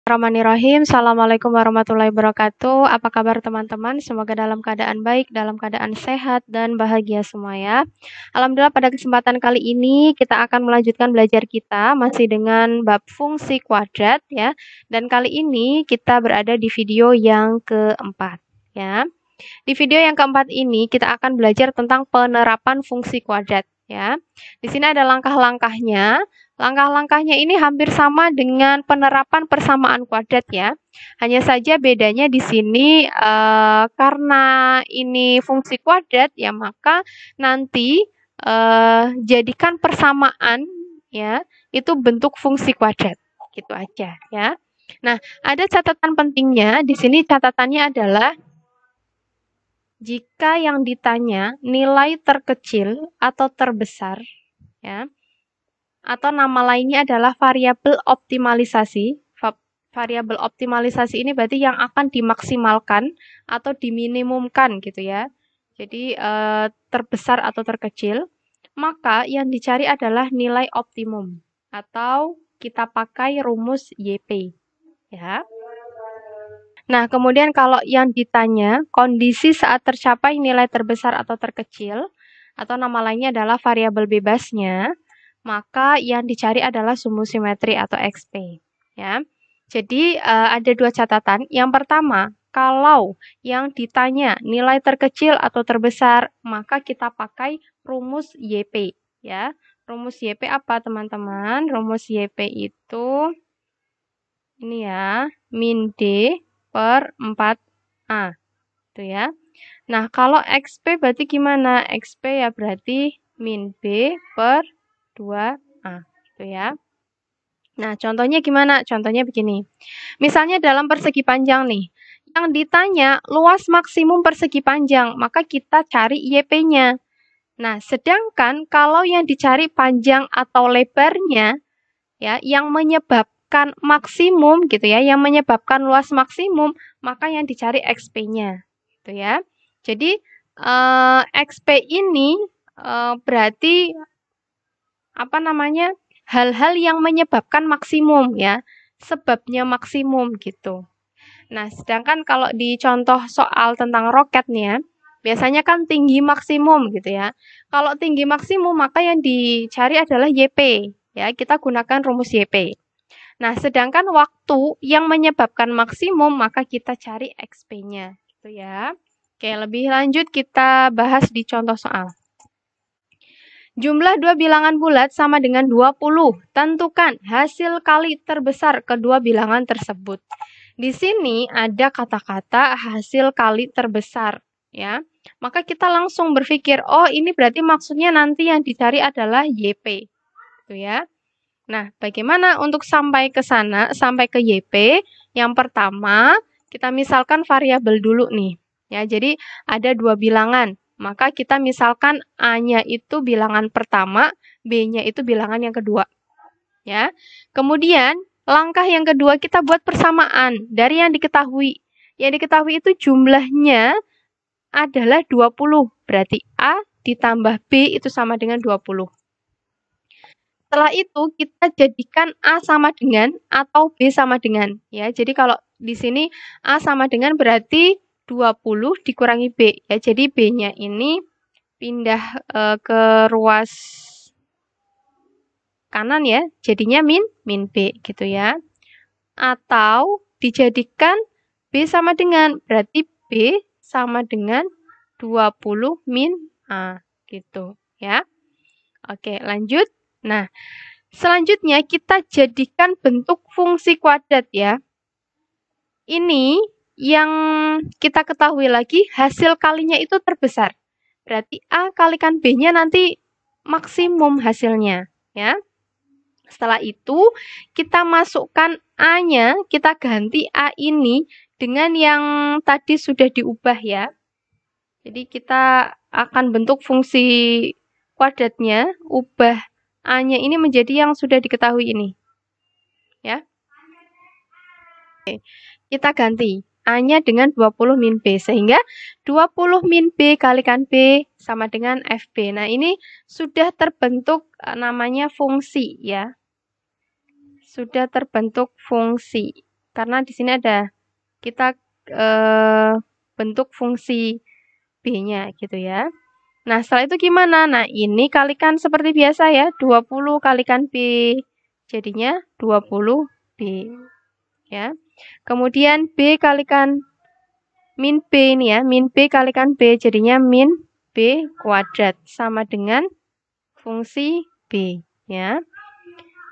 Bismillahirrahmanirrahim. Assalamualaikum warahmatullahi wabarakatuh. Apa kabar teman-teman? Semoga dalam keadaan baik, dalam keadaan sehat, dan bahagia semua ya. Alhamdulillah pada kesempatan kali ini kita akan melanjutkan belajar kita masih dengan bab fungsi kuadrat ya. Dan kali ini kita berada di video yang keempat ya. Di video yang keempat ini kita akan belajar tentang penerapan fungsi kuadrat ya. Di sini ada langkah-langkahnya. Langkah-langkahnya ini hampir sama dengan penerapan persamaan kuadrat ya. Hanya saja bedanya di sini karena ini fungsi kuadrat ya, maka nanti jadikan persamaan ya itu bentuk fungsi kuadrat. Gitu aja ya. Nah, ada catatan pentingnya. Di sini catatannya adalah jika yang ditanya nilai terkecil atau terbesar ya, atau nama lainnya adalah variabel optimalisasi. Variabel optimalisasi ini berarti yang akan dimaksimalkan atau diminimumkan gitu ya. Jadi terbesar atau terkecil, maka yang dicari adalah nilai optimum atau kita pakai rumus YP ya. Nah, kemudian kalau yang ditanya kondisi saat tercapai nilai terbesar atau terkecil atau nama lainnya adalah variabel bebasnya, maka yang dicari adalah sumbu simetri atau XP ya. Jadi ada dua catatan. Yang pertama, kalau yang ditanya nilai terkecil atau terbesar, maka kita pakai rumus YP ya. Rumus YP apa teman-teman? Rumus YP itu ini ya, min D per 4A. Itu ya. Nah, kalau XP berarti gimana? XP ya berarti min B per 2A. Itu ya. Nah, contohnya gimana? Contohnya begini. Misalnya dalam persegi panjang nih. Yang ditanya luas maksimum persegi panjang, maka kita cari YP-nya. Nah, sedangkan kalau yang dicari panjang atau lebarnya, ya, yang menyebabkan maksimum gitu ya, yang menyebabkan luas maksimum, maka yang dicari XP-nya. Gitu ya. Jadi, XP ini berarti apa namanya? Hal-hal yang menyebabkan maksimum ya, sebabnya maksimum gitu. Nah, sedangkan kalau di contoh soal tentang roket nih ya, biasanya kan tinggi maksimum gitu ya. Kalau tinggi maksimum maka yang dicari adalah YP ya, kita gunakan rumus YP. Nah, sedangkan waktu yang menyebabkan maksimum maka kita cari XP-nya gitu ya. Oke, lebih lanjut kita bahas di contoh soal. Jumlah dua bilangan bulat sama dengan 20. Tentukan hasil kali terbesar kedua bilangan tersebut. Di sini ada kata-kata hasil kali terbesar, ya. Maka kita langsung berpikir, oh ini berarti maksudnya nanti yang dicari adalah YP. Gitu ya. Nah, bagaimana untuk sampai ke sana, sampai ke YP? Yang pertama, kita misalkan variabel dulu nih. Ya, jadi ada dua bilangan. Maka kita misalkan A-nya itu bilangan pertama, B-nya itu bilangan yang kedua. Ya. Kemudian, langkah yang kedua kita buat persamaan dari yang diketahui. Yang diketahui itu jumlahnya adalah 20. Berarti A ditambah B itu sama dengan 20. Setelah itu kita jadikan A sama dengan atau B sama dengan. Ya, jadi kalau di sini A sama dengan berarti 20 dikurangi B ya. Jadi B-nya ini pindah ke ruas kanan ya. Jadinya min B gitu ya. Atau dijadikan B sama dengan berarti B sama dengan 20 min A gitu ya. Oke, lanjut. Nah, selanjutnya kita jadikan bentuk fungsi kuadrat ya. Ini yang kita ketahui lagi hasil kalinya itu terbesar. Berarti A kalikan B-nya nanti maksimum hasilnya ya. Setelah itu kita masukkan A-nya, kita ganti A ini dengan yang tadi sudah diubah ya. Jadi kita akan bentuk fungsi kuadratnya, ubah A-nya ini menjadi yang sudah diketahui ini. Ya. Oke. Kita ganti A-nya dengan 20 min B, sehingga 20 min B kalikan B sama dengan FB. Nah, ini sudah terbentuk namanya fungsi ya. Sudah terbentuk fungsi. karena di sini ada kita bentuk fungsi B-nya gitu ya. Nah, setelah itu gimana? Nah, ini kalikan seperti biasa ya, 20 kalikan B. Jadinya 20B. Ya. Kemudian B kalikan min B ini ya, min B kalikan B, jadinya min B kuadrat. Sama dengan fungsi B. Ya.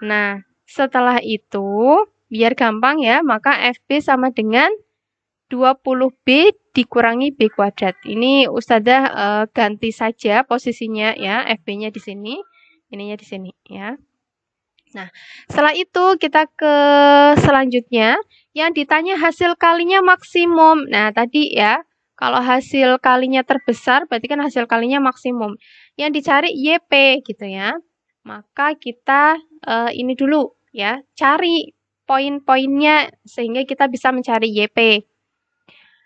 Nah, setelah itu, biar gampang ya, maka FB sama dengan 20B dikurangi B kuadrat. Ini Ustazah ganti saja posisinya ya, FB-nya di sini, ininya di sini ya. Nah, setelah itu kita ke selanjutnya, yang ditanya hasil kalinya maksimum. Nah, tadi ya, kalau hasil kalinya terbesar, berarti kan hasil kalinya maksimum. Yang dicari YP gitu ya. Maka kita ini dulu ya, cari poin-poinnya sehingga kita bisa mencari YP.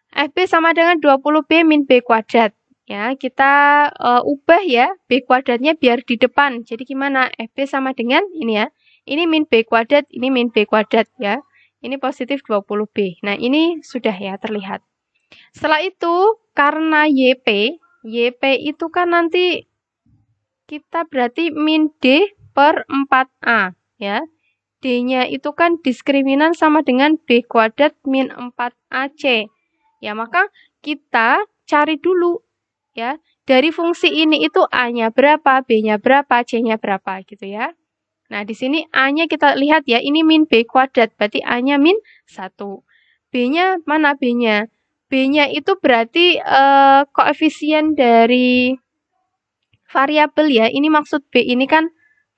FB sama dengan 20B min B kuadrat. Ya, kita ubah ya, B kuadratnya biar di depan. Jadi gimana? FB sama dengan ini ya. Ini min B kuadrat, ini min B kuadrat ya. Ini positif 20B. Nah, ini sudah ya terlihat. Setelah itu, karena YP itu kan nanti kita berarti min D per 4A ya. D-nya itu kan diskriminan sama dengan B kuadrat min 4AC. Ya, maka kita cari dulu ya. Dari fungsi ini itu A-nya berapa, B-nya berapa, C-nya berapa gitu ya. Nah, di sini A-nya kita lihat ya, ini min B kuadrat, berarti A-nya min 1. B-nya mana B-nya? B-nya itu berarti koefisien dari variabel ya. Ini maksud B ini kan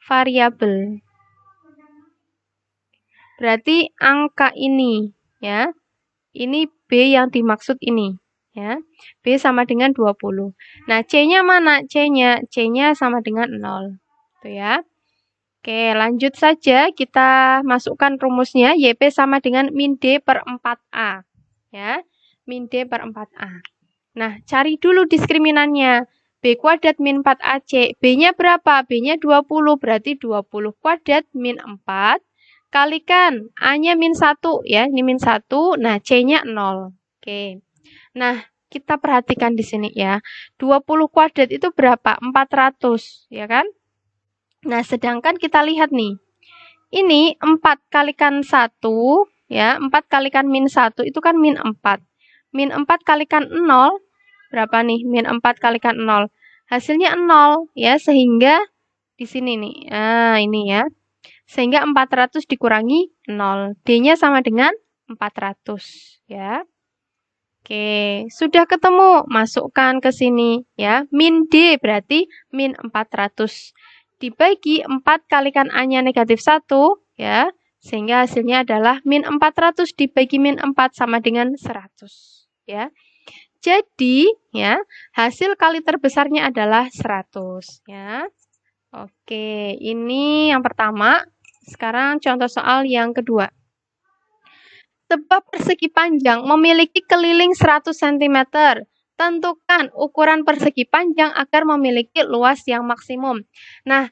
variabel. Berarti angka ini ya. Ini B yang dimaksud ini ya. B sama dengan 20. Nah, C-nya mana? C-nya sama dengan 0. Tuh ya. Oke, lanjut saja kita masukkan rumusnya. YP sama dengan min D per 4A. Ya. Min D per 4A. Nah, cari dulu diskriminannya. B kuadrat min 4AC. B-nya berapa? B-nya 20. Berarti 20 kuadrat min 4. Kalikan, A-nya min 1 ya, ini min 1, nah C-nya 0. Oke. Nah, kita perhatikan di sini ya. 20 kuadrat itu berapa? 400, ya kan? Nah, sedangkan kita lihat nih. Ini 4 kalikan 1, ya, 4 kalikan min 1 itu kan min 4. Min 4 kalikan 0, berapa nih? Min 4 kalikan 0. Hasilnya 0, ya, sehingga di sini nih. Nah, ini ya. Sehingga 400 dikurangi 0. D-nya sama dengan 400. Ya. Oke, sudah ketemu. Masukkan ke sini. Ya. Min D berarti min 400. Dibagi 4 kalikan A-nya negatif 1. Ya. Sehingga hasilnya adalah min 400 dibagi min 4 sama dengan 100. Ya. Jadi, ya, hasil kali terbesarnya adalah 100. Ya. Oke, ini yang pertama. Sekarang contoh soal yang kedua. Sebuah persegi panjang memiliki keliling 100 cm. Tentukan ukuran persegi panjang agar memiliki luas yang maksimum. Nah,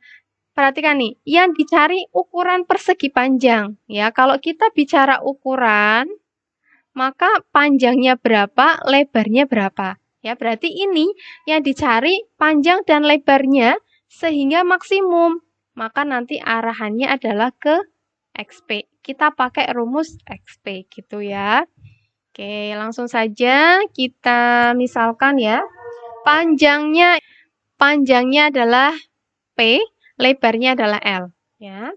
perhatikan nih, yang dicari ukuran persegi panjang. Ya, kalau kita bicara ukuran, maka panjangnya berapa, lebarnya berapa. Ya, berarti ini yang dicari panjang dan lebarnya sehingga maksimum. Maka nanti arahannya adalah ke XP. Kita pakai rumus XP gitu ya. Oke, langsung saja kita misalkan ya. Panjangnya adalah P, lebarnya adalah L ya.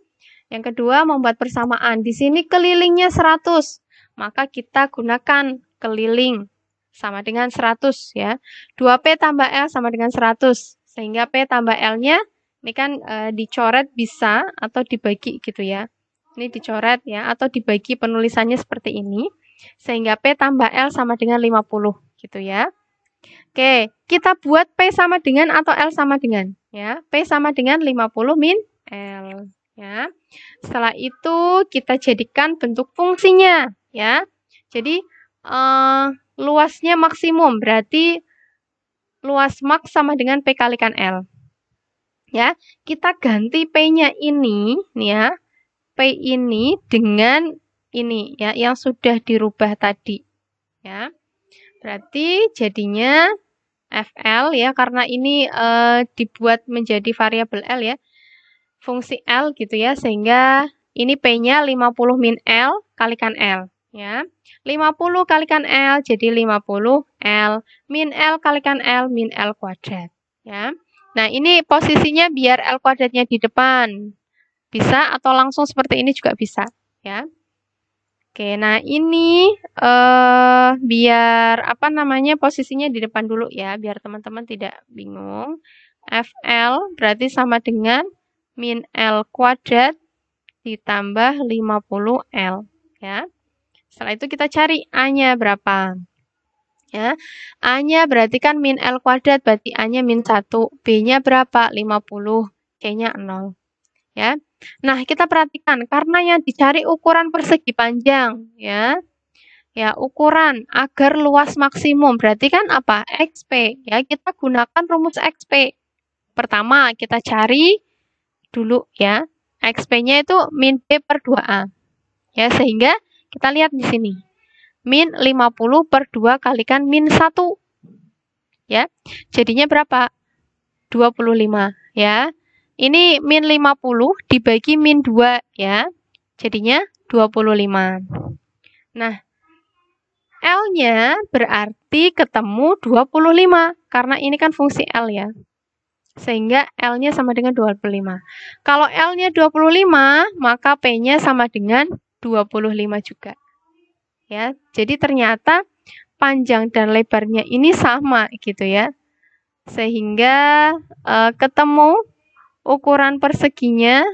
Yang kedua, membuat persamaan. Di sini kelilingnya 100. Maka kita gunakan keliling sama dengan 100 ya. 2P tambah L sama dengan 100. Sehingga P tambah L-nya ini kan dicoret bisa atau dibagi gitu ya. Ini dicoret ya atau dibagi penulisannya seperti ini. Sehingga P tambah L sama dengan 50 gitu ya. Oke, kita buat P sama dengan atau L sama dengan ya. P sama dengan 50 min L ya. Setelah itu kita jadikan bentuk fungsinya ya. Jadi luasnya maksimum berarti luas maks sama dengan P kalikan L. Ya, kita ganti P-nya ini nih ya. P ini dengan ini ya, yang sudah dirubah tadi ya. Berarti jadinya FL ya, karena ini dibuat menjadi variabel L ya, fungsi L gitu ya, sehingga ini P-nya 50 min L kalikan L ya. 50 kalikan L jadi 50 L, min L kalikan L, min L kuadrat ya. Nah, ini posisinya biar L kuadratnya di depan. Bisa atau langsung seperti ini juga bisa ya. Oke, nah ini biar apa namanya posisinya di depan dulu ya, biar teman-teman tidak bingung. FL berarti sama dengan min L kuadrat ditambah 50L ya. Setelah itu kita cari A-nya berapa. Ya. A-nya berarti kan min L kuadrat, berarti A-nya min 1. B-nya berapa? 50. C-nya 0. Ya. Nah, kita perhatikan karena yang dicari ukuran persegi panjang ya. Ya, ukuran agar luas maksimum berarti kan apa? XP ya. Kita gunakan rumus XP. Pertama, kita cari dulu ya. XP-nya itu min B per 2A. Ya, sehingga kita lihat di sini. Min 50 per 2 kalikan min 1. Ya. Jadinya berapa? 25 ya. Ini min 50 dibagi min 2 ya. Jadinya 25. Nah, L-nya berarti ketemu 25. Karena ini kan fungsi L ya. Sehingga L-nya sama dengan 25. Kalau L-nya 25, maka P-nya sama dengan 25 juga. Ya, jadi ternyata panjang dan lebarnya ini sama gitu ya. Sehingga ketemu ukuran perseginya,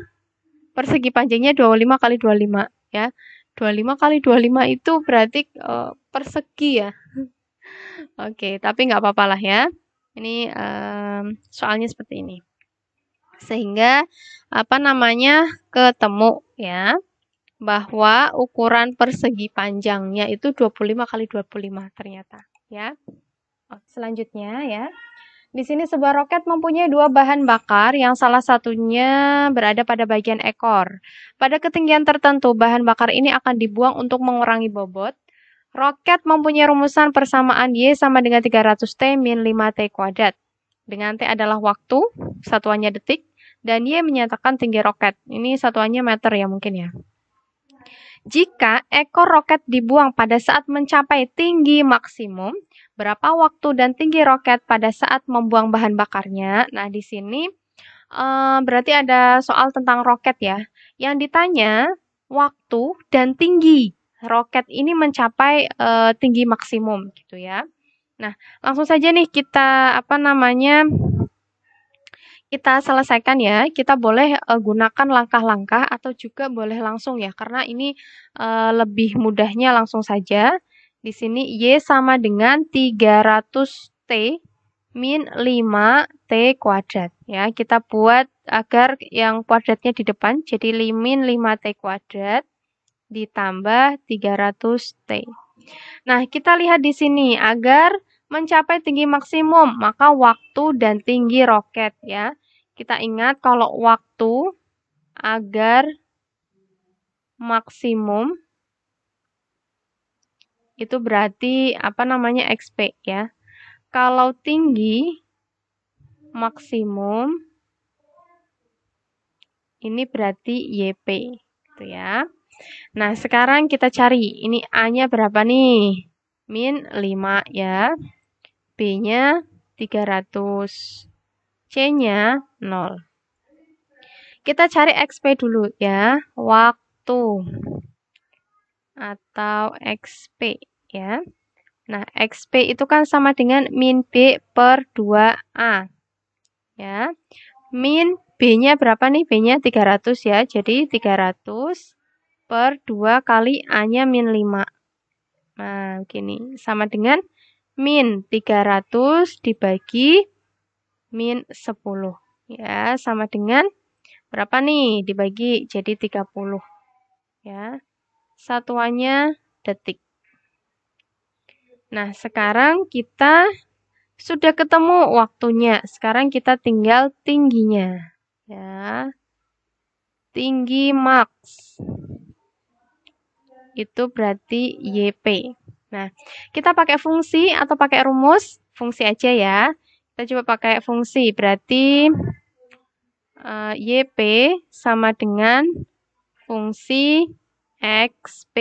persegi panjangnya 25 kali 25 ya. 25 kali 25 itu berarti persegi ya. Oke, tapi nggak apa-apa lah ya. Ini soalnya seperti ini. Sehingga apa namanya ketemu ya, bahwa ukuran persegi panjangnya itu 25 kali 25 ternyata ya. Selanjutnya ya. Di sini sebuah roket mempunyai dua bahan bakar yang salah satunya berada pada bagian ekor. Pada ketinggian tertentu, bahan bakar ini akan dibuang untuk mengurangi bobot. Roket mempunyai rumusan persamaan Y sama dengan 300T min 5T kuadrat. Dengan T adalah waktu, satuannya detik, dan Y menyatakan tinggi roket. Ini satuannya meter ya mungkin ya. Jika ekor roket dibuang pada saat mencapai tinggi maksimum, berapa waktu dan tinggi roket pada saat membuang bahan bakarnya? Nah, di sini berarti ada soal tentang roket ya. Yang ditanya waktu dan tinggi roket ini mencapai tinggi maksimum gitu ya. Nah, langsung saja nih kita kita selesaikan ya. Kita boleh gunakan langkah-langkah atau juga boleh langsung ya, karena ini lebih mudahnya langsung saja. Di sini Y sama dengan 300T min 5T kuadrat. Ya, kita buat agar yang kuadratnya di depan, jadi min 5T kuadrat ditambah 300T. Nah, kita lihat di sini, agar mencapai tinggi maksimum, maka waktu dan tinggi roket ya. Kita ingat kalau waktu agar maksimum itu berarti XP ya. Kalau tinggi maksimum ini berarti YP gitu ya. Nah, sekarang kita cari ini A-nya berapa nih? Min 5 ya. B-nya 300. C-nya 0. Kita cari XP dulu ya. Waktu atau XP ya. Nah, XP itu kan sama dengan min B per 2A. Ya. Min B-nya berapa nih? B-nya 300 ya. Jadi 300 per 2 kali A-nya min 5. Nah, begini. Sama dengan min 300 dibagi min 10. Ya, sama dengan berapa nih? Dibagi jadi 30. Ya. Satuannya detik. Nah, sekarang kita sudah ketemu waktunya. Sekarang kita tinggal tingginya. Ya. Tinggi max. itu berarti YP. Nah, kita pakai fungsi atau pakai rumus? Fungsi aja ya. Kita coba pakai fungsi, berarti YP sama dengan fungsi XP.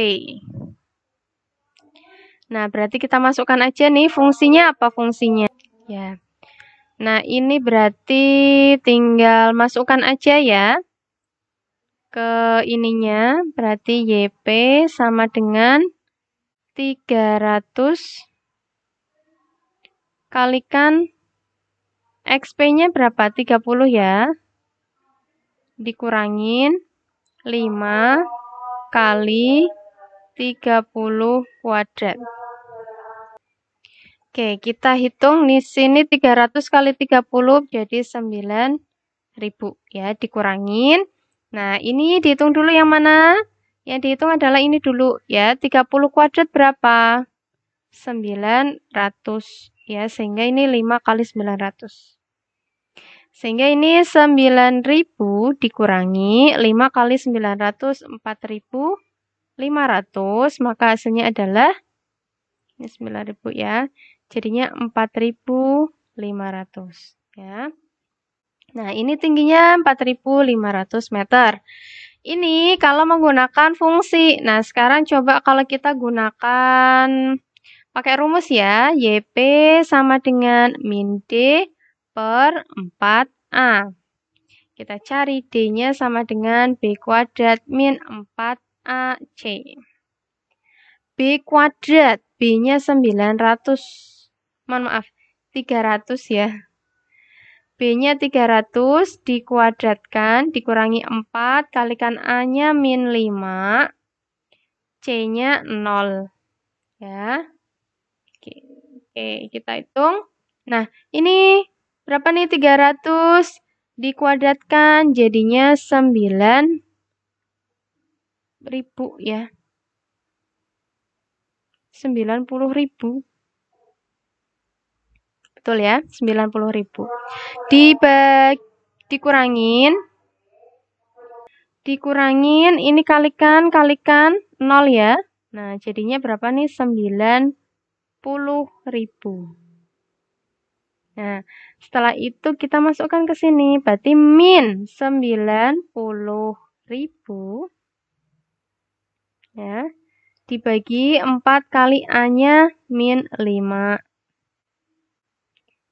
Nah, berarti kita masukkan aja nih fungsinya apa fungsinya? Ya. Nah, ini berarti tinggal masukkan aja ya ke ininya. Berarti YP sama dengan 300 kalikan XP-nya berapa? 30 ya. Dikurangin 5 kali 30 kuadrat. Oke, kita hitung di sini 300 kali 30 jadi 9.000 ya, dikurangin. Nah, ini dihitung dulu yang mana? Yang dihitung adalah ini dulu ya. 30 kuadrat berapa? 900 ya, sehingga ini 5 kali 900. Sehingga ini 9.000 dikurangi 5 kali 900 4.500, maka hasilnya adalah ini 9.000 ya. Jadinya 4.500 ya. Nah, ini tingginya 4.500 meter. Ini kalau menggunakan fungsi. Nah, sekarang coba kalau kita gunakan pakai rumus ya. YP sama dengan min D per 4A. Kita cari D-nya sama dengan B kuadrat min 4AC. B kuadrat, B-nya 900. Mohon maaf, 300 ya. B-nya 300 dikuadratkan, dikurangi 4, kalikan A-nya min 5, C-nya 0. Ya. Oke, kita hitung. Nah, ini berapa nih 300 dikuadratkan, jadinya 9.000 ya. 90.000. Betul ya, 90.000. Dikurangin, ini kalikan 0 ya. Nah, jadinya berapa nih? 90.000. Nah, setelah itu kita masukkan ke sini. Berarti min 90.000 ya, dibagi 4 kali A-nya min 5.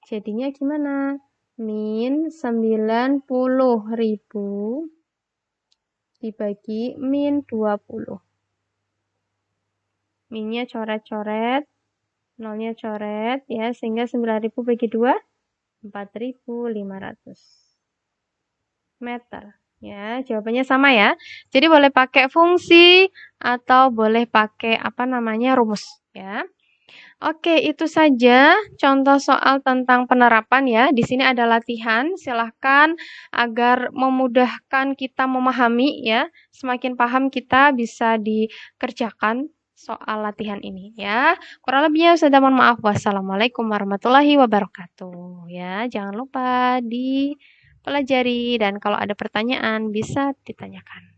Jadinya gimana? Min 90.000 dibagi min 20. Minnya coret-coret, nolnya coret ya, sehingga 9.000 bagi 2, 4.500 meter. Ya, jawabannya sama ya. Jadi boleh pakai fungsi atau boleh pakai rumus ya. Oke, itu saja contoh soal tentang penerapan ya. Di sini ada latihan, silahkan agar memudahkan kita memahami ya. Semakin paham kita bisa dikerjakan soal latihan ini ya. Kurang lebihnya saya mohon maaf. Wassalamualaikum warahmatullahi wabarakatuh. Ya, jangan lupa dipelajari dan kalau ada pertanyaan bisa ditanyakan.